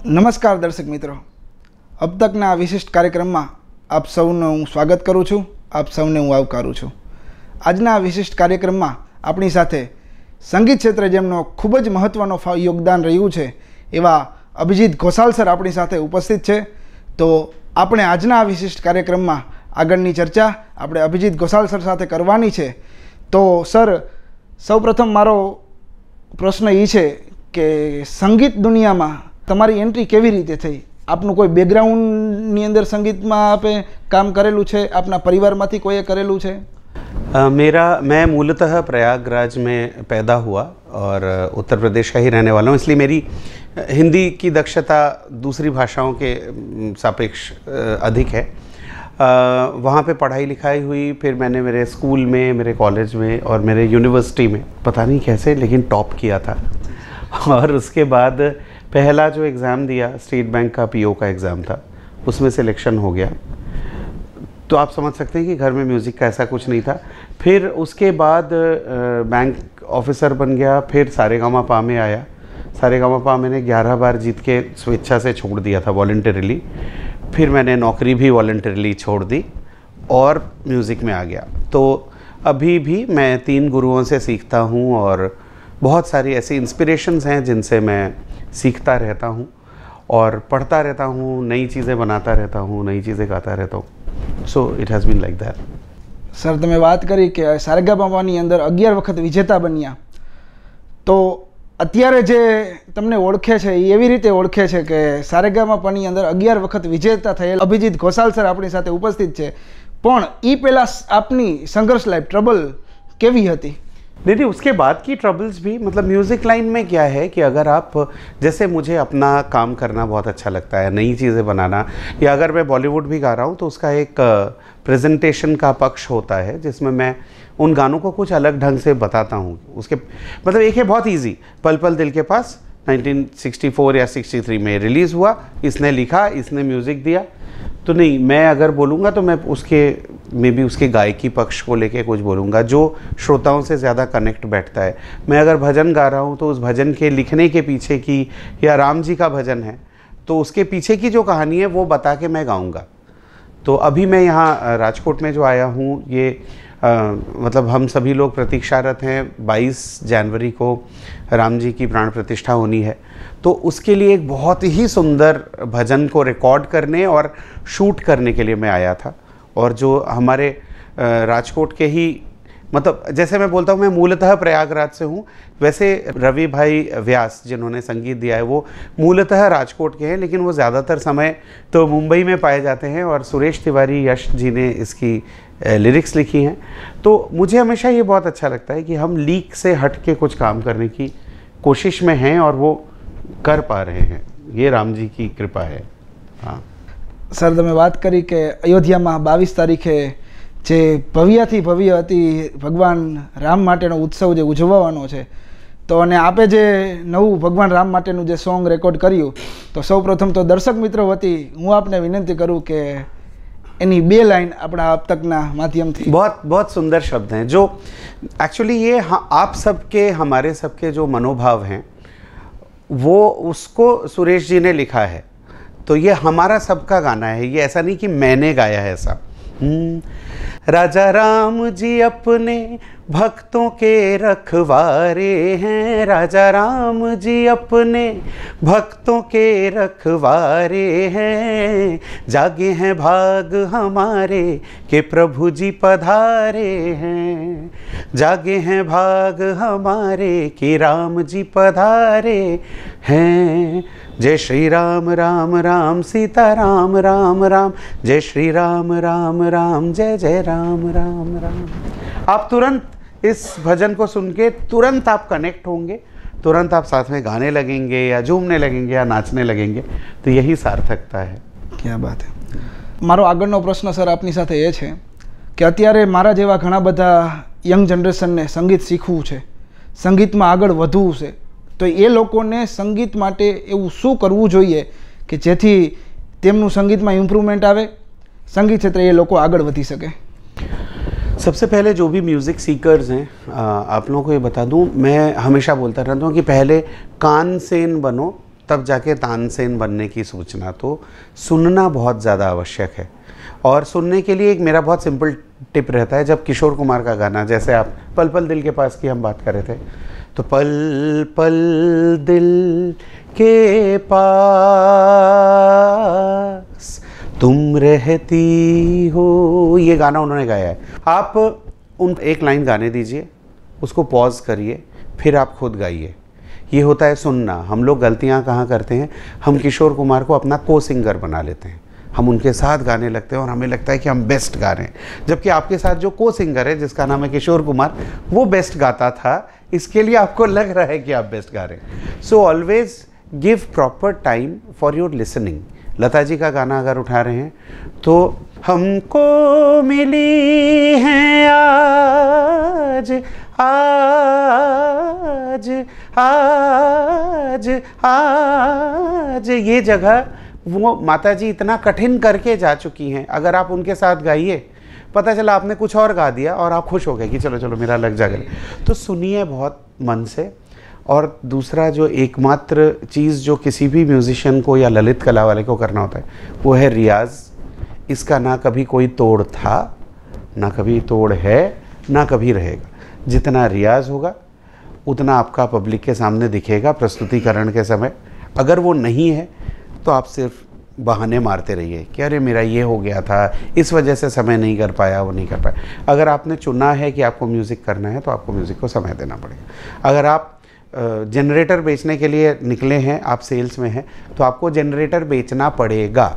નમસ્કાર દર્શક મિત્રો, અબ તકના આ વિશિષ્ટ કાર્યક્રમમાં આપ સૌનું હું સ્વાગત કરું છું, આપ સૌને હું આવકારું છું। આજના આ વિશિષ્ટ કાર્યક્રમમાં આપણી સાથે સંગીત ક્ષેત્રે જેમનો ખૂબ જ મહત્ત્વનો યોગદાન રહ્યું છે એવા અભિજીત ઘોસાલ સર આપણી સાથે ઉપસ્થિત છે। તો આપણે આજના આ વિશિષ્ટ કાર્યક્રમમાં આગળની ચર્ચા આપણે અભિજીત ઘોસાલ સર સાથે કરવાની છે। તો સર, સૌપ્રથમ મારો પ્રશ્ન એ છે કે સંગીત દુનિયામાં તમારી એન્ટ્રી કેવી રીતે થઈ? આપનું કોઈ બેકગ્રાઉન્ડની અંદર સંગીતમાં આપે કામ કરેલું છે? આપના પરિવારમાંથી કોઈએ કરેલું છે? मैं मूलतः प्रयागराज में पैदा हुआ और उत्तर प्रदेश का ही रहने वाला हूँ, इसलिए मेरी हिंदी की दक्षता दूसरी भाषाओं के सापेक्ष अधिक है। वहाँ पे पढ़ाई लिखाई हुई, फिर मैंने मेरे स्कूल में, मेरे कॉलेज में और मेरे यूनिवर्सिटी में पता नहीं कैसे लेकिन टॉप किया था। और उसके बाद पहला जो एग्ज़ाम दिया स्टेट बैंक का पीओ का एग्ज़ाम था, उसमें सिलेक्शन हो गया। तो आप समझ सकते हैं कि घर में म्यूज़िक का ऐसा कुछ नहीं था। फिर उसके बाद बैंक ऑफिसर बन गया, फिर सारेगामापा में आया। सारेगामापा मैंने 11 बार जीत के स्वेच्छा से छोड़ दिया था वॉलंटरीली। फिर मैंने नौकरी भी वॉलंटरीली छोड़ दी और म्यूज़िक में आ गया। तो अभी भी मैं 3 गुरुओं से सीखता हूँ और बहुत सारी ऐसी इंस्पिरेशंस हैं जिनसे मैं सीखता रहता हूँ और पढ़ता रहता हूँ, नई चीज़ें बनाता रहता हूँ, नई चीज़ें गाता रहता हूँ। So it has been like that. Sir, તમે વાત કરી કે સારેગામાપાની અંદર 11 વખત વિજેતા બન્યા, તો અત્યારે જે તમને ઓળખે છે એ એવી રીતે ઓળખે છે કે સારેગામાપાની અંદર 11 વખત વિજેતા થયેલ અભિજીત ઘોસાલ સર આપણી સાથે ઉપસ્થિત છે। પણ એ પહેલાં આપની સંઘર્ષ લાઈફ ટ્રબલ કેવી હતી? नहीं, उसके बाद की ट्रबल्स भी, मतलब म्यूज़िक लाइन में क्या है कि अगर आप, जैसे मुझे अपना काम करना बहुत अच्छा लगता है, नई चीज़ें बनाना, या अगर मैं बॉलीवुड भी गा रहा हूँ तो उसका एक प्रेजेंटेशन का पक्ष होता है जिसमें मैं उन गानों को कुछ अलग ढंग से बताता हूँ। उसके मतलब एक है बहुत इजी, पल पल दिल के पास 1964 या 63 में रिलीज़ हुआ, इसने लिखा, इसने म्यूज़िक दिया। तो नहीं, मैं अगर बोलूँगा तो मैं उसके मे बी उसके गायकी पक्ष को लेके कुछ बोलूँगा जो श्रोताओं से ज़्यादा कनेक्ट बैठता है। मैं अगर भजन गा रहा हूँ तो उस भजन के लिखने के पीछे की, या राम जी का भजन है तो उसके पीछे की जो कहानी है वो बता के मैं गाऊँगा। तो अभी मैं यहाँ राजकोट में जो आया हूँ, ये मतलब हम सभी लोग प्रतीक्षारत हैं। 22 जनवरी को राम जी की प्राण प्रतिष्ठा होनी है, तो उसके लिए एक बहुत ही सुंदर भजन को रिकॉर्ड करने और शूट करने के लिए मैं आया था। और जो हमारे राजकोट के ही, मतलब जैसे मैं बोलता हूँ मैं मूलतः प्रयागराज से हूँ, वैसे रवि भाई व्यास जिन्होंने संगीत दिया है वो मूलतः राजकोट के हैं, लेकिन वो ज़्यादातर समय तो मुंबई में पाए जाते हैं। और सुरेश तिवारी यश जी ने इसकी लिरिक्स लिखी हैं। तो मुझे हमेशा ये बहुत अच्छा लगता है कि हम लीक से हट के कुछ काम करने की कोशिश में हैं और वो कर पा रहे हैं। ये राम जी की कृपा है। हाँ સર, તમે વાત કરી કે અયોધ્યામાં 22 તારીખે જે ભવ્યથી ભવ્ય અતિ ભગવાન રામ માટેનો ઉત્સવ જે ઉજવવાનો છે, તો અને આપે જે નવું ભગવાન રામ માટેનું જે સોંગ રેકોર્ડ કર્યું, તો સૌપ્રથમ તો દર્શક મિત્રો વતી હું આપને વિનંતી કરું કે એની 2 લાઈન આપણા अब तकના માધ્યમથી। बहुत सुंदर शब्द हैं जो एक्चुअली ये आप सबके, हमारे सबके जो मनोभाव हैं वो उसको सुरेश जी ने लिखा है। तो ये हमारा सबका गाना है, ये ऐसा नहीं कि मैंने गाया है ऐसा। राजा राम जी अपने भक्तों के रखवारे हैं, राजा राम जी अपने भक्तों के रखवारे हैं। जागे हैं भाग हमारे कि प्रभु जी पधारे हैं, जागे हैं भाग हमारे कि राम जी पधारे हैं। जय श्री राम राम राम सीता राम राम राम, जय श्री राम राम राम, जय जय राम राम राम। आप तुरंत इस भजन को सुन के तुरंत आप कनेक्ट होंगे, तुरंत आप साथ में गाने लगेंगे या झूमने लगेंगे या नाचने लगेंगे। तो यही सार्थकता है। क्या बात है। मारो આગળનો પ્રશ્ન સર આપની સાથે એ છે કે અત્યારે મારા જેવા ઘણા બધા યંગ જનરેશનને સંગીત શીખવું છે, સંગીતમાં આગળ વધવું છે, તો એ લોકોને સંગીત માટે એવું શું કરવું જોઈએ કે જેથી તેમનું સંગીતમાં ઇમ્પ્રુવમેન્ટ આવે, સંગીત ક્ષેત્રે એ લોકો આગળ વધી શકે? सबसे पहले जो भी म्यूज़िक सीकर्स हैं, आप लोगों को ये बता दूं, मैं हमेशा बोलता रहता हूँ कि पहले कान सेन बनो तब जाके तानसेन बनने की सूचना। तो सुनना बहुत ज़्यादा आवश्यक है। और सुनने के लिए एक मेरा बहुत सिंपल टिप रहता है, जब किशोर कुमार का गाना, जैसे आप पल पल दिल के पास की हम बात कर रहे थे, तो पल पल दिल के पास तुम रहती हो, ये गाना उन्होंने गाया है। आप उन एक लाइन गाने दीजिए, उसको पॉज करिए, फिर आप खुद गाइए। ये होता है सुनना। हम लोग गलतियां कहाँ करते हैं, हम किशोर कुमार को अपना को सिंगर बना लेते हैं, हम उनके साथ गाने लगते हैं और हमें लगता है कि हम बेस्ट गा रहे हैं, जबकि आपके साथ जो को सिंगर है जिसका नाम है किशोर कुमार, वो बेस्ट गाता था, इसके लिए आपको लग रहा है कि आप बेस्ट गा रहे हैं। So always give proper time for your listening. Lata ji का गाना अगर उठा रहे हैं तो हमको मिली हैं आज आज आज आज, ये जगह वो माता जी इतना कठिन करके जा चुकी हैं। अगर आप उनके साथ गाइए, पता चला आपने कुछ और गा दिया और आप खुश हो गए कि चलो चलो मेरा लग जा गया। तो सुनिए बहुत मन से। और दूसरा जो एकमात्र चीज़ जो किसी भी म्यूज़िशियन को या ललित कला वाले को करना होता है, वो है रियाज़। इसका ना कभी कोई तोड़ था, ना कभी तोड़ है, ना कभी रहेगा। जितना रियाज़ होगा उतना आपका पब्लिक के सामने दिखेगा प्रस्तुतिकरण के समय। अगर वो नहीं है तो आप सिर्फ बहाने मारते रहिए कि अरे मेरा ये हो गया था, इस वजह से समय नहीं कर पाया, वो नहीं कर पाया। अगर आपने चुना है कि आपको म्यूज़िक करना है तो आपको म्यूज़िक को समय देना पड़ेगा। अगर आप जनरेटर बेचने के लिए निकले हैं, आप सेल्स में हैं, तो आपको जनरेटर बेचना पड़ेगा।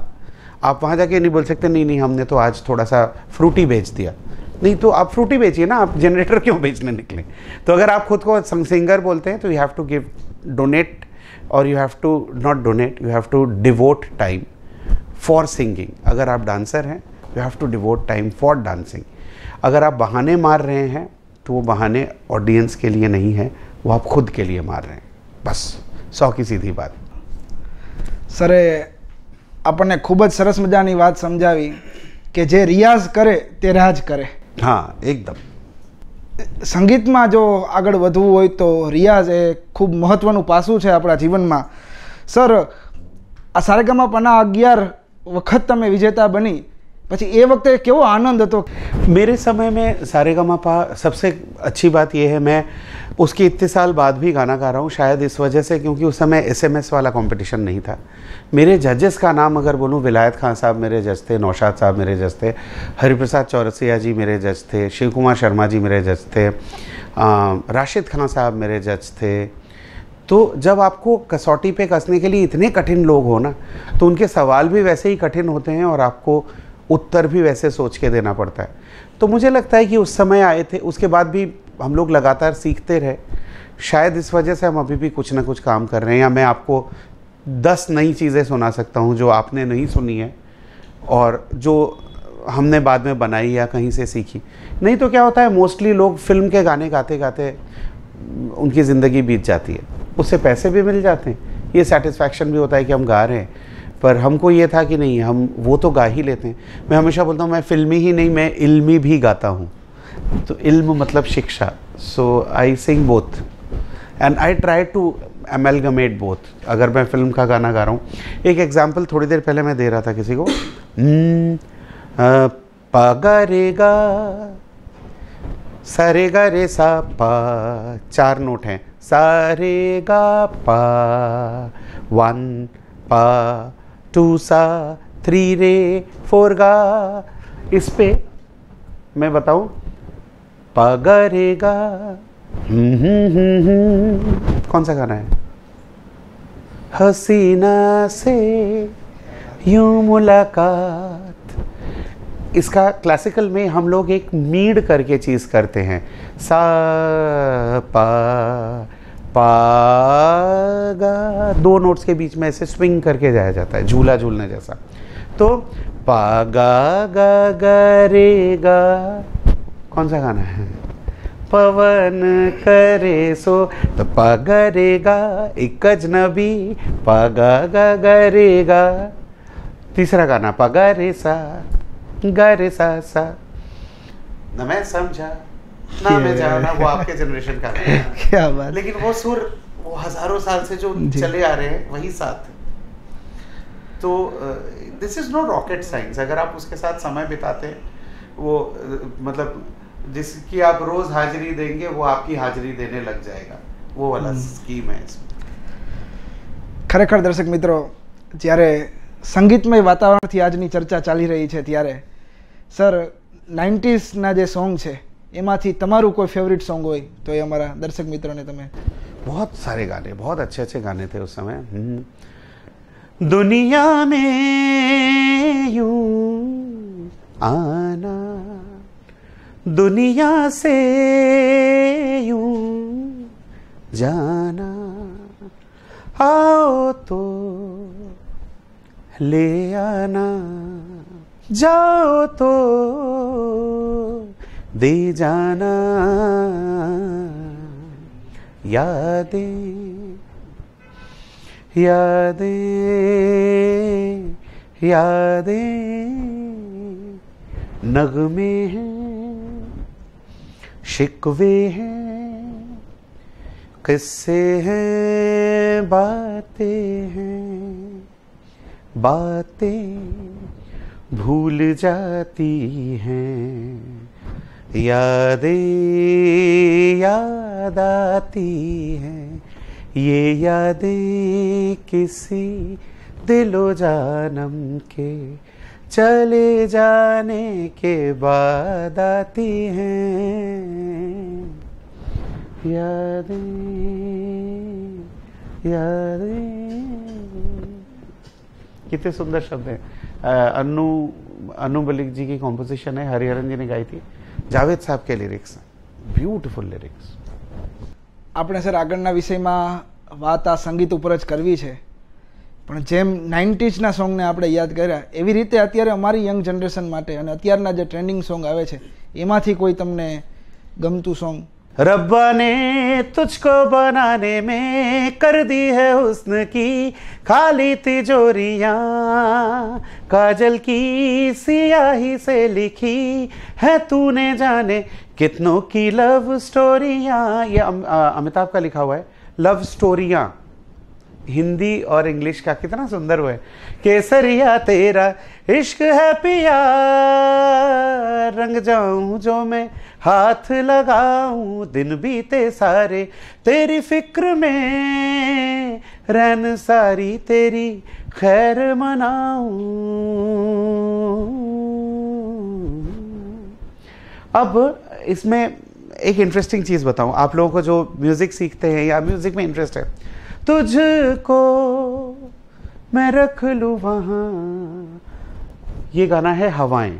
आप वहाँ जाके नहीं बोल सकते नहीं नहीं हमने तो आज थोड़ा सा फ्रूटी बेच दिया। नहीं, तो आप फ्रूटी बेचिए ना, आप जनरेटर क्यों बेचने निकले? तो अगर आप खुद को सिंगर बोलते हैं तो you have to give donate, और you have to not donate, you have to devote time for singing. अगर आप डांसर हैं you have to devote time for dancing. अगर आप बहाने मार रहे हैं तो वो बहाने ऑडियंस के लिए नहीं है, वो आप खुद के लिए मार रहे हैं। बस 100 की सीधी बात। સરે આપણને ખૂબ જ સરસ મજાની વાત સમજાવી કે જે રિયાઝ કરે તે રાજ કરે. हाँ एकदम. સંગીતમાં જો આગળ વધવું હોય તો રિયાઝ એ ખૂબ મહત્ત્વનું પાસું છે આપણા જીવનમાં. સર, આ સારેગામાપાના 11 વખત તમે વિજેતા બની, પછી એ વખતે કેવો આનંદ હતો? मेरे समय में सारेगामापा सबसे अच्छी बात यह है, मैं उसके इतने साल बाद भी गाना गा रहा हूँ, शायद इस वजह से क्योंकि उस समय SMS वाला कंपटीशन नहीं था। मेरे जजेस का नाम अगर बोलूँ, विलायत खान साहब मेरे जज थे, नौशाद साहब मेरे जज थे, हरिप्रसाद चौरसिया जी मेरे जज थे, शिव कुमार शर्मा जी मेरे जज थे, राशिद खान साहब मेरे जज थे। तो जब आपको कसौटी पे कसने के लिए इतने कठिन लोग हो ना, तो उनके सवाल भी वैसे ही कठिन होते हैं और आपको उत्तर भी वैसे सोच के देना पड़ता है। तो मुझे लगता है कि उस समय आए थे, उसके बाद भी हम लोग लगातार सीखते रहे। शायद इस वजह से हम अभी भी कुछ ना कुछ काम कर रहे हैं, या मैं आपको 10 नई चीज़ें सुना सकता हूँ जो आपने नहीं सुनी है और जो हमने बाद में बनाई या कहीं से सीखी। नहीं तो क्या होता है, मोस्टली लोग फिल्म के गाने गाते गाते उनकी ज़िंदगी बीत जाती है, उससे पैसे भी मिल जाते हैं, ये सेटिस्फैक्शन भी होता है कि हम गा रहे हैं। पर हमको ये था कि नहीं, हम वो तो गा ही लेते हैं। मैं हमेशा बोलता हूँ मैं फिल्मी ही नहीं, मैं इल्मी भी गाता हूँ। तो इल्म मतलब शिक्षा। So I sing both and I try to amalgamate both. अगर मैं फिल्म का गाना गा रहा हूँ, एक एग्जांपल थोड़ी देर पहले मैं दे रहा था किसी को, पा गा रे गा सा रे गा रे सा पा, 4 नोट हैं, सा रे गा पा, 1 पा, 2 सा, 3 रे, 4 गा। इस पे मैं बताऊं, पा गा रे गा, कौन सा गाना है? हसीना से यूं मुलाकात। इसका क्लासिकल में हम लोग एक मीड करके चीज़ करते हैं, सा पा पा गा, 2 नोट्स के बीच में ऐसे स्विंग करके जाया जाता है, झूला झूलने जैसा। तो पा गा गा गा रे गा, कौन सा गाना है? पवन करे सो, तो पा गा रे गा, एक अजनबी, पा गा गा गा रे गा। तीसरा गाना, पा गा रे सा सा, न मैं समझा ना मैं जाना, वो आपके जनरेशन का है। क्या बात। लेकिन वो सुर वो हजारों साल से जो चले आ रहे हैं वही साथ है। तो this is no rocket science. अगर आप उसके साथ समय बिताते हैं, वो मतलब जिसकी आप रोज हाजिरी देंगे वो आपकी हाजिरी देने लग जाएगा, वो वाला स्कीम है इसमें। ખરેખર દર્શક મિત્રો, જ્યારે સંગીતમય વાતાવરણથી આજની ચર્ચા ચાલી રહી છે ત્યારે સર 90sના જે સોંગ છે એમાંથી તમારું કોઈ ફેવરિટ સોંગ હોય તો એ અમારા દર્શક મિત્રોને તમે। बहुत सारे गाने, बहुत अच्छे अच्छे गाने थे उस समय। दुनिया में यूं आना, दुनिया से यूं जाना, आओ तो ले आना, जाओ तो दे जाना, यादें यादें यादें नगमे हैं, शिकवे हैं, किस्से हैं, बातें हैं, बातें भूल जाती हैं, यादें याद आती हैं, ये यादें किसी दिलो जानम के चले जाने के बाद आती हैं, यादें यादें। कितने सुंदर शब्द हैं। अनु मलिक जी की कॉम्पोजिशन है, हरिहरन जी ने गाई थी, जावेद साहब के लिरिक्स हैं, ब्यूटीफुल लिरिक्स। આપણે સર આગળના વિષયમાં વાત આ સંગીત ઉપર જ કરવી છે, પણ જેમ 90sના સોંગને આપણે યાદ કર્યા એવી રીતે અત્યારે અમારી યંગ જનરેશન માટે અને અત્યારના જે ટ્રેન્ડિંગ સોંગ આવે છે એમાંથી કોઈ તમને ગમતું સોંગ? रब्बा ने तुझको बनाने में कर दी है हुस्न की खाली तिजोरियां, काजल की सियाही से लिखी है तूने जाने कितनों की लव स्टोरियां। ये अमिताभ का लिखा हुआ है, लव स्टोरियां। हिंदी और इंग्लिश का कितना सुंदर हुआ है। केसरिया तेरा इश्क है पिया, रंग जाऊं जो मैं हाथ लगाऊं, दिन बीते सारे तेरी फिक्र में, रैन सारी तेरी खैर मनाऊं। अब इसमें एक इंटरेस्टिंग चीज़ बताऊं आप लोगों को जो म्यूज़िक सीखते हैं या म्यूज़िक में इंटरेस्ट है। तुझको मैं रख लूं वहाँ, ये गाना है हवाएं,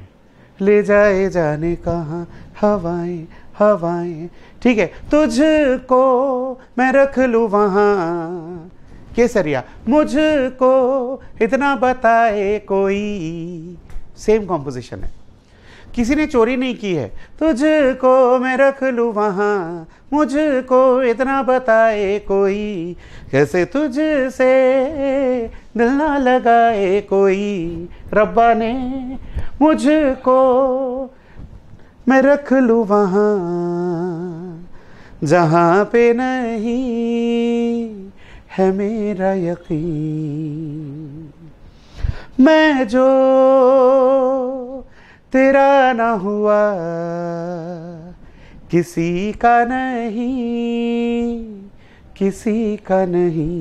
ले जाए जाने कहाँ हवाएं हवाएं, ठीक है। तुझको मैं रख लूं वहाँ, केसरिया मुझको इतना बताए कोई, सेम कॉम्पोजिशन है, किसी ने चोरी नहीं की है। तुझको मैं रख लूं वहाँ, मुझको इतना बताए कोई, कैसे तुझसे दिल ना लगाए कोई, रब्बा ने मुझको मैं रख लूं वहाँ, जहाँ पे नहीं है मेरा यकीन, मैं जो तेरा ना हुआ किसी का नहीं, किसी का नहीं,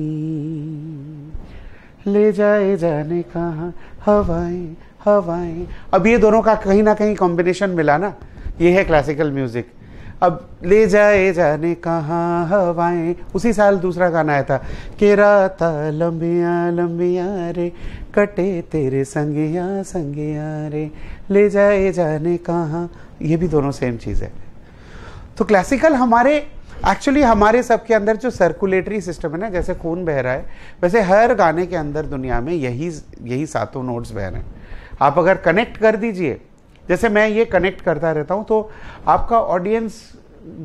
ले जाए जाने कहाँ हवाएं हवाएं। अब ये दोनों का कहीं ना कहीं कॉम्बिनेशन मिला ना, ये है क्लासिकल म्यूजिक। अब ले जाए जाने कहाँ हवाएं, उसी साल दूसरा गाना आया था कि राता लंबियाँ लंबियाँ रे कटे तेरे संगिया संगिया रे, ले जाए जाने कहाँ, ये भी दोनों सेम चीज़ है। तो क्लासिकल हमारे एक्चुअली हमारे सबके अंदर जो सर्कुलेटरी सिस्टम है ना, जैसे खून बह रहा है वैसे हर गाने के अंदर दुनिया में यही सातों नोट्स बह रहे हैं। आप अगर कनेक्ट कर दीजिए, जैसे मैं ये कनेक्ट करता रहता हूँ, तो आपका ऑडियंस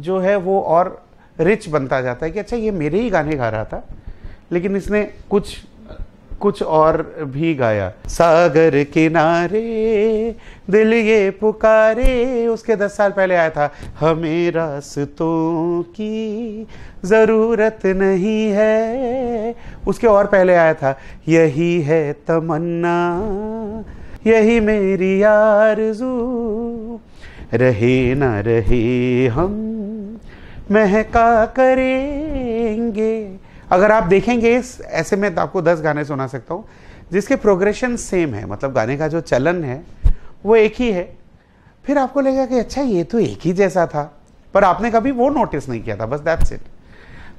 जो है वो और रिच बनता जाता है कि अच्छा ये मेरे ही गाने गा रहा था, लेकिन इसने कुछ और भी गाया, सागर किनारे दिल ये पुकारे, उसके 10 साल पहले आया था, हमें रास्तों की ज़रूरत नहीं है, उसके और पहले आया था, यही है तमन्ना यही मेरी आरज़ू, रहे ना रहे हम महका करेंगे। अगर आप देखेंगे ऐसे में तो आपको 10 गाने सुना सकता हूँ जिसके प्रोग्रेशन सेम है, मतलब गाने का जो चलन है वो एक ही है, फिर आपको लगेगा कि अच्छा ये तो एक ही जैसा था, पर आपने कभी वो नोटिस नहीं किया था, बस दैट्स इट।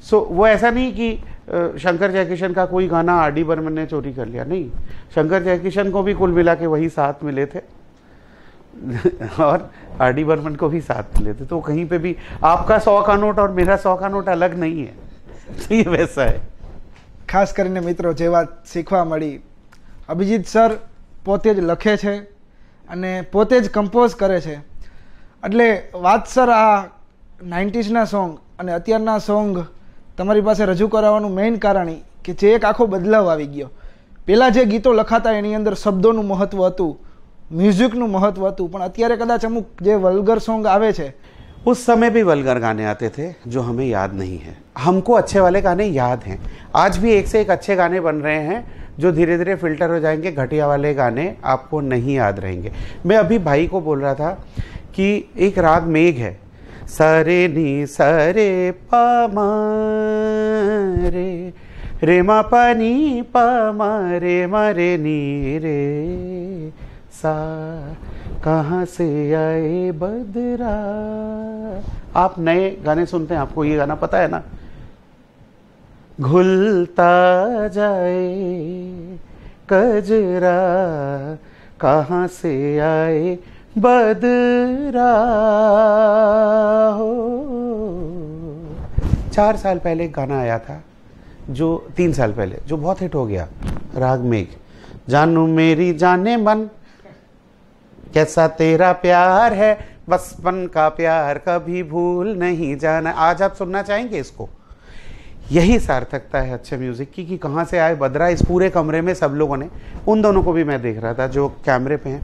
सो वो ऐसा नहीं कि शंकर जयकिशन का कोई गाना आर डी बर्मन ने चोरी कर लिया, नहीं, शंकर जयकिशन को भी कुल मिला के वही 7 मिले थे और आर डी बर्मन को भी 7 मिले थे, तो कहीं पे भी आपका 100 का नोट और मेरा 100 का नोट अलग नहीं है, तो ये वैसा है। ખાસ કરીને મિત્રો જે વાત શીખવા મળી, અભિજીત સર પોતે જ લખે છે અને પોતે જ કમ્પોઝ કરે છે, એટલે વાત સર આ 90sના સોંગ અને અત્યારના સોંગ તમારી પાસે રજૂ કરાવવાનું મેઇન કારણ એ કે જે એક આખો બદલાવ આવી ગયો। પહેલાં જે ગીતો લખાતા એની અંદર શબ્દોનું મહત્ત્વ હતું, મ્યુઝિકનું મહત્ત્વ હતું, પણ અત્યારે કદાચ અમુક જે વલ્ગર સોંગ આવે છે, उस समय भी वल्गर गाने आते थे जो हमें याद नहीं है, हमको अच्छे वाले गाने याद हैं, आज भी एक से एक अच्छे गाने बन रहे हैं जो धीरे धीरे फिल्टर हो जाएंगे, घटिया वाले गाने आपको नहीं याद रहेंगे। मैं अभी भाई को बोल रहा था कि एक राग मेघ है, सारे नी सारे पा मा रे, रे मा पा नी पा मा रे नी रे सा, कहाँ से आए बदरा। आप नए गाने सुनते हैं, आपको ये गाना पता है ना, घुलता जाए कजरा, कहाँ से आए बदरा हो। 4 साल पहले एक गाना आया था, जो 3 साल पहले, जो बहुत हिट हो गया, राग मेघ, जानू मेरी जाने मन कैसा तेरा प्यार है, बचपन का प्यार कभी भूल नहीं जाना। आज आप सुनना चाहेंगे इसको? यही सार्थकता है अच्छे म्यूजिक की कि कहाँ से आए बदरा। इस पूरे कमरे में सब लोगों ने, उन दोनों को भी मैं देख रहा था जो कैमरे पे हैं,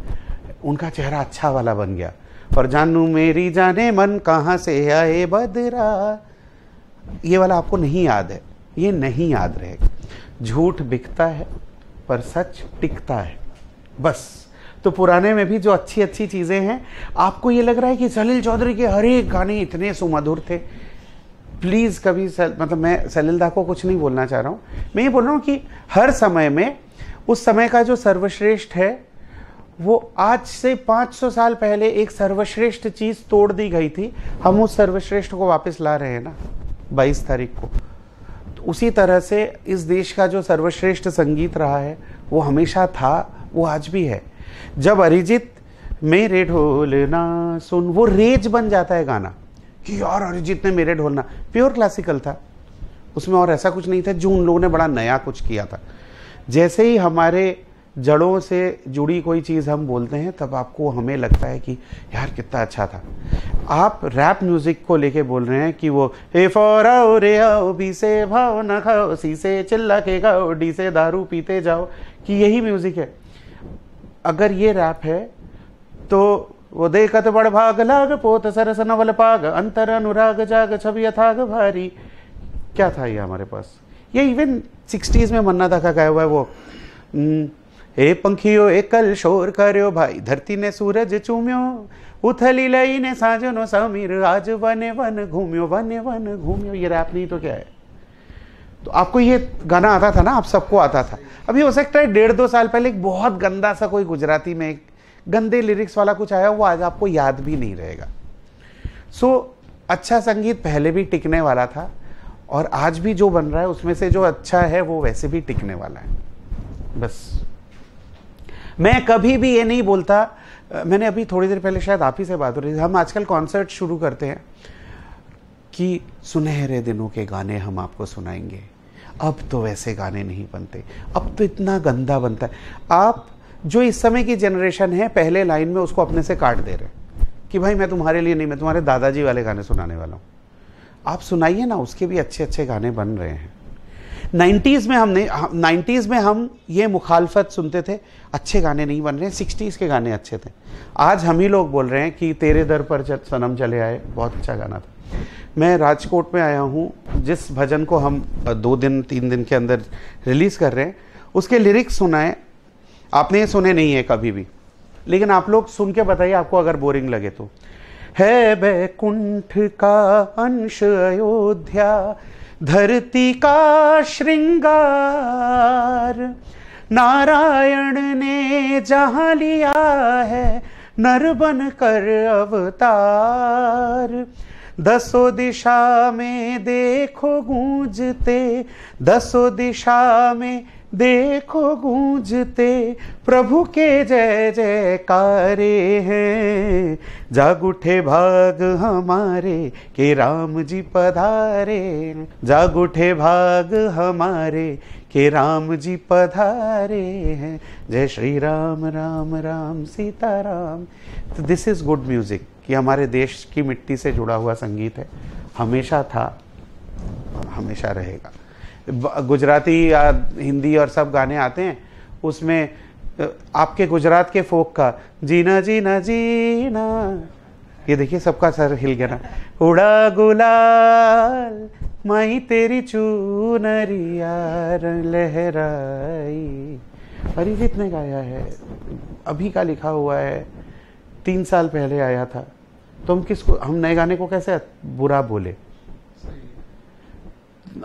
उनका चेहरा अच्छा वाला बन गया। और जानू मेरी जाने मन कहाँ से आए बदरा, ये वाला आपको नहीं याद है, ये नहीं याद रहेगा। झूठ बिकता है पर सच टिकता है, बस। तो पुराने में भी जो अच्छी अच्छी चीज़ें हैं, आपको ये लग रहा है कि सलील चौधरी के हर एक गाने इतने सुमधुर थे, प्लीज़ कभी मतलब मैं सलील दा को कुछ नहीं बोलना चाह रहा हूँ, मैं ये बोल रहा हूँ कि हर समय में उस समय का जो सर्वश्रेष्ठ है, वो आज से 500 साल पहले एक सर्वश्रेष्ठ चीज़ तोड़ दी गई थी, हम उस सर्वश्रेष्ठ को वापस ला रहे हैं ना 22 तारीख को। तो उसी तरह से इस देश का जो सर्वश्रेष्ठ संगीत रहा है, वो हमेशा था, वो आज भी है। जब अरिजीत मेरे ढोल ना सुन, वो रेज बन जाता है गाना कि यार अरिजीत ने मेरे ढोल ना, प्योर क्लासिकल था, उसमें और ऐसा कुछ नहीं था जो उन लोगों ने बड़ा नया कुछ किया था। जैसे ही हमारे जड़ों से जुड़ी कोई चीज़ हम बोलते हैं, तब आपको हमें लगता है कि यार कितना अच्छा था। आप रैप म्यूज़िक को लेके बोल रहे हैं कि वो ए फॉर आओ रे आओ, बी से भाओ ना खाओ, सी से चिल्ला के गाओ, डी से दारू पीते जाओ, कि यही म्यूज़िक है। अगर ये रैप है तो वो देखत बड़ भाग लाग, पोत सरस नवल पाग, अंतर अनुराग जाग, छवि अथाग भारी, क्या था ये हमारे पास? ये इवन 60s में मन्ना दा का गाया हुआ है वो, ए पंखियो एकल शोर कर्यो भाई, धरती ने सूरज चूम्यो, उथली लई ने साजनो समीर, आज वने वन घूम्यो, वने वन घूम्यो। ये रैप नहीं तो क्या है? तो आपको ये गाना आता था ना, आप सबको आता था। अभी हो सकता है 1.5-2 साल पहले एक बहुत गंदा सा कोई गुजराती में एक गंदे लिरिक्स वाला कुछ आया, वो आज आपको याद भी नहीं रहेगा। सो अच्छा संगीत पहले भी टिकने वाला था, और आज भी जो बन रहा है उसमें से जो अच्छा है वो वैसे भी टिकने वाला है। बस मैं कभी भी ये नहीं बोलता, मैंने अभी थोड़ी देर पहले शायद आप ही से बात हो रही थी, हम आजकल कॉन्सर्ट शुरू करते हैं कि सुनहरे दिनों के गाने हम आपको सुनाएंगे, अब तो वैसे गाने नहीं बनते, अब तो इतना गंदा बनता है। आप जो इस समय की जनरेशन है, पहले लाइन में उसको अपने से काट दे रहे हैं कि भाई मैं तुम्हारे लिए नहीं, मैं तुम्हारे दादाजी वाले गाने सुनाने वाला हूँ। आप सुनाइए ना, उसके भी अच्छे अच्छे गाने बन रहे हैं। 90s में हमने 90s में हम ये मुखालफत सुनते थे, अच्छे गाने नहीं बन रहे, 60s के गाने अच्छे थे। आज हम ही लोग बोल रहे हैं कि तेरे दर पर सनम चले आए बहुत अच्छा गाना था। मैं राजकोट में आया हूँ, जिस भजन को हम 2 दिन 3 दिन के अंदर रिलीज़ कर रहे हैं, उसके लिरिक्स सुनाए, आपने ये सुने नहीं है कभी भी, लेकिन आप लोग सुन के बताइए आपको अगर बोरिंग लगे तो। है बैकुंठ का अंश अयोध्या, धरती का श्रृंगार, नारायण ने जहाँ लिया है नर बन कर अवतार। 10 दिशा में देखो गूंजते, 10 दिशा में देखो गूंजते प्रभु के जय जयकारे हैं। जाग उठे भाग हमारे के राम जी पधारे, जाग उठे भाग हमारे के राम जी पधारे हैं। जय श्री राम राम राम सीताराम। तो दिस इज़ गुड म्यूज़िक, कि हमारे देश की मिट्टी से जुड़ा हुआ संगीत है, हमेशा था, हमेशा रहेगा। गुजराती या हिंदी और सब गाने आते हैं, उसमें आपके गुजरात के फोक का जीना जीना जीना, ये देखिए सबका सर हिल गया ना। उड़ा गुलाल माही तेरी चूनरिया लहराई, अरिजीत ने गाया है, अभी का लिखा हुआ है, 3 साल पहले आया था। तो हम नए गाने को कैसे बुरा बोले।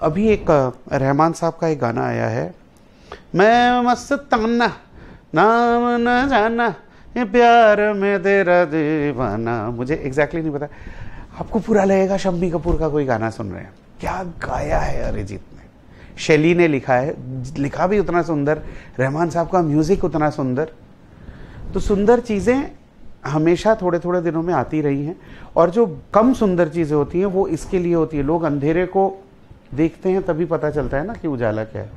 अभी एक रहमान साहब का एक गाना आया है, मैं मस्ताना नाम न जाना ये प्यार में तेरा दीवाना, मुझे एग्जैक्टली नहीं पता, आपको पूरा लगेगा शम्मी कपूर का कोई गाना सुन रहे हैं। क्या गाया है अरिजीत ने, शैली ने लिखा है, लिखा भी उतना सुंदर, रहमान साहब का म्यूजिक उतना सुंदर। तो सुंदर चीज़ें हमेशा थोड़े थोड़े दिनों में आती रही हैं, और जो कम सुंदर चीज़ें होती हैं वो इसके लिए होती है, लोग अंधेरे को देखते हैं तभी पता चलता है ना कि उजाला क्या है।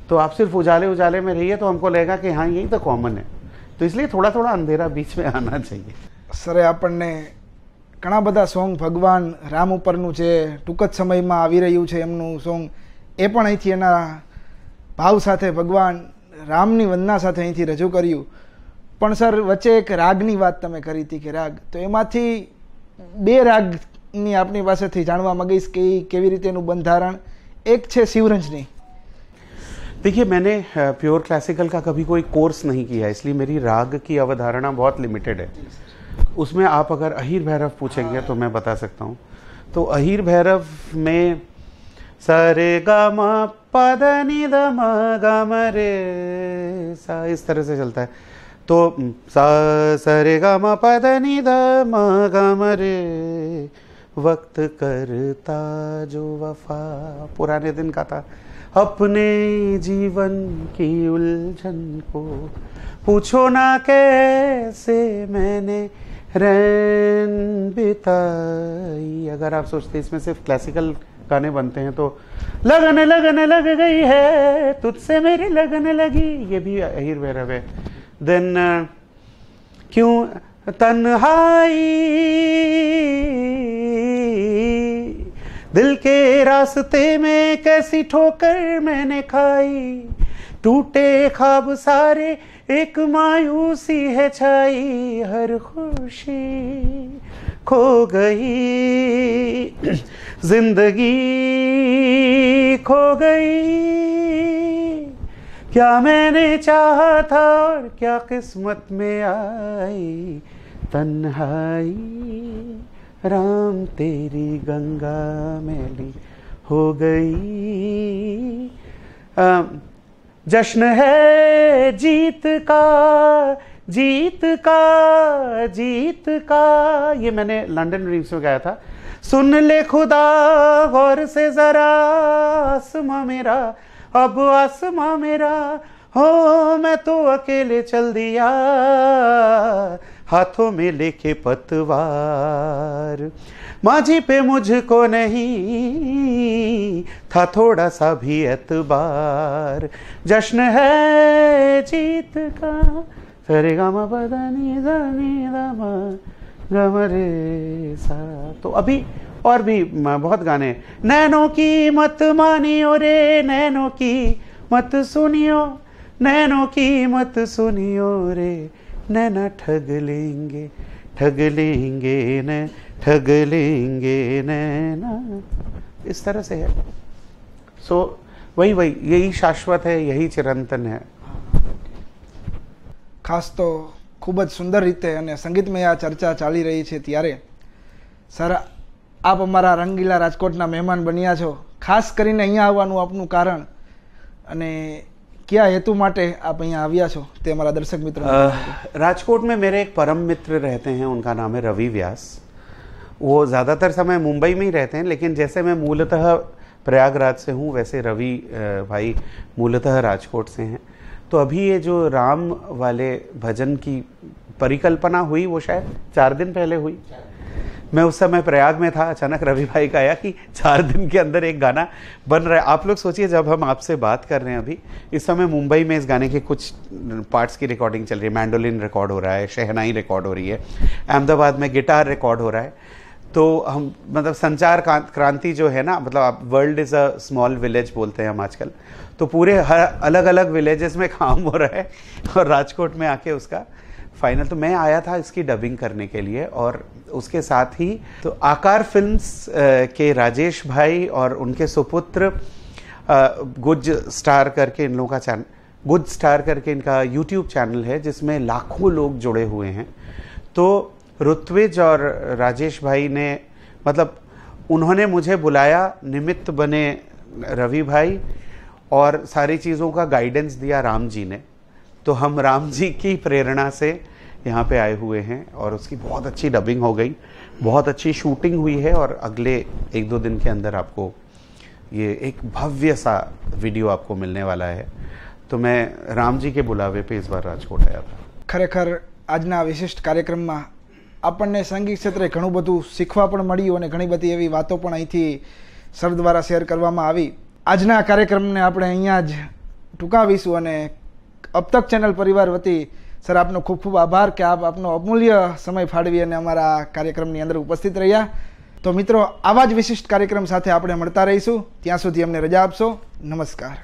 तो आप सिर्फ उजाले उजाले में रहिए तो हमको लगेगा कि हाँ यही तो कॉमन है, तो इसलिए थोड़ा थोड़ा अंधेरा बीच में आना चाहिए। સરે આપણને ઘણા બધા સોંગ ભગવાન રામ ઉપરનું છે, ટૂંક જ સમયમાં આવી રહ્યું છે એમનું સોંગ, એ પણ અહીંથી એના ભાવ સાથે ભગવાન રામની વંદના સાથે અહીંથી રજૂ કર્યું। પણ સર વચ્ચે એક રાગની વાત તમે કરી હતી કે રાગ, તો એમાંથી 2 રાગની આપણી પાસેથી જાણવા માંગીશ કે કેવી રીતે એનું બંધારણ। એક છે શિવરંજની। देखिए, मैंने प्योर क्लासिकल का कभी कोई कोर्स नहीं किया, इसलिए मेरी राग की अवधारणा बहुत लिमिटेड है। उसमें आप अगर अहीर भैरव पूछेंगे तो मैं बता सकता हूँ। तो अहीर भैरव में सारे गा मा पा धा नी धा मा गा मा रे सा, इस तरह से चलता है। तो सा सारे गा मा पा धा नी धा मा गा मा रे, वक्त करता जो वफा, पुराने दिन का था, अपने जीवन की उलझन को पूछो ना कैसे मैंने रैन बिताई। अगर आप सोचते इसमें सिर्फ क्लासिकल गाने बनते हैं तो लगन लगन लग गई है तुझसे मेरी लगन लगी, ये भी अहीर भैरव है। देन क्यों तन्हाई दिल के रास्ते में कैसी ठोकर मैंने खाई, टूटे ख्वाब सारे एक मायूसी है छाई, हर खुशी खो गई जिंदगी खो गई, क्या मैंने चाहा था और क्या किस्मत में आई, तन्हाई राम तेरी गंगा मैली हो गई। जश्न है जीत का जीत का जीत का, ये मैंने लंदन रीम्स में गाया था। सुन ले खुदा गौर से जरा आसमां मेरा, अब आसमां मेरा हो, मैं तो अकेले चल दिया हाथों में लेके पतवार, माझी पे मुझको नहीं था थोड़ा सा भी एतबार, जश्न है जीत का सरे गामा पदा नी दा नी दा मा गा मा रे सा। तो अभी और भी बहुत गाने। नैनों की मत मानियो रे, नैनों की मत सुनियो, नैनों की मत सुनियो रे, नैना ठग लेंगे, ठग लेंगे न, ठग लेंगे नैना। इस तरह से है। सो वही यही शाश्वत है, यही चिरंतन है। ખાસ તો ખૂબ જ સુંદર રીતે અને સંગીતમય આ ચર્ચા ચાલી રહી છે ત્યારે સર આપ અમારા રંગીલા રાજકોટના મહેમાન બન્યા છો। ખાસ કરીને અહીંયા આવવાનું આપનું કારણ અને કયા હેતુ માટે આપ અહીંયા આવ્યા છો તે અમારા દર્શક મિત્રો। राजकोट में मेरे एक परम मित्र रहते हैं, उनका नाम है रवि व्यास। वो ज़्यादातर समय मुंबई में ही रहते हैं, लेकिन जैसे मैं मूलतः प्रयागराज से हूँ वैसे रवि भाई मूलतः राजकोट से हैं। तो अभी ये जो राम वाले भजन की परिकल्पना हुई वो शायद 4 दिन पहले हुई। मैं उस समय प्रयाग में था, अचानक रवि भाई का आया कि 4 दिन के अंदर एक गाना बन रहा है। आप लोग सोचिए, जब हम आपसे बात कर रहे हैं अभी इस समय मुंबई में इस गाने के कुछ पार्ट्स की रिकॉर्डिंग चल रही है, मैंडोलिन रिकॉर्ड हो रहा है, शहनाई रिकॉर्ड हो रही है, अहमदाबाद में गिटार रिकॉर्ड हो रहा है। तो हम मतलब संचार क्रांति जो है ना, मतलब आप world is a small village बोलते हैं हम आजकल, तो पूरे हर अलग अलग विलेजेस में काम हो रहा है और राजकोट में आके उसका फाइनल। तो मैं आया था इसकी डबिंग करने के लिए, और उसके साथ ही तो आकार फिल्म्स के राजेश भाई और उनके सुपुत्र गुज स्टार करके इन लोगों का चैनल, गुज स्टार करके इनका यूट्यूब चैनल है जिसमें लाखों लोग जुड़े हुए हैं। तो ऋत्विज और राजेश भाई ने मतलब उन्होंने मुझे बुलाया, निमित्त बने रवि भाई, और सारी चीज़ों का गाइडेंस दिया राम जी ने। तो हम राम जी की प्रेरणा से यहाँ पे आए हुए हैं और उसकी बहुत अच्छी डबिंग हो गई, बहुत अच्छी शूटिंग हुई है, और अगले 1-2 दिन के अंदर आपको ये एक भव्य सा वीडियो आपको मिलने वाला है। तो मैं राम जी के बुलावे पे इस बार राजकोट आया था। ખરેખર આજના વિશિષ્ટ કાર્યક્રમમાં આપણને સંગીત ક્ષેત્રે ઘણું બધું શીખવા પણ મળ્યું અને ઘણી બધી એવી વાતો પણ અહીંથી સર દ્વારા શેર કરવામાં આવી। આજના કાર્યક્રમને આપણે અહીંયા જ ટૂંકાવીશું અને अब तक ચેનલ પરિવાર વતી સર આપનો ખૂબ ખૂબ આભાર કે આપ આપનો અમૂલ્ય સમય ફાળવી અને અમારા કાર્યક્રમની અંદર ઉપસ્થિત રહ્યા। તો મિત્રો આવા જ વિશિષ્ટ કાર્યક્રમ સાથે આપણે મળતા રહીશું, ત્યાં સુધી અમને રજા આપશો। નમસ્કાર।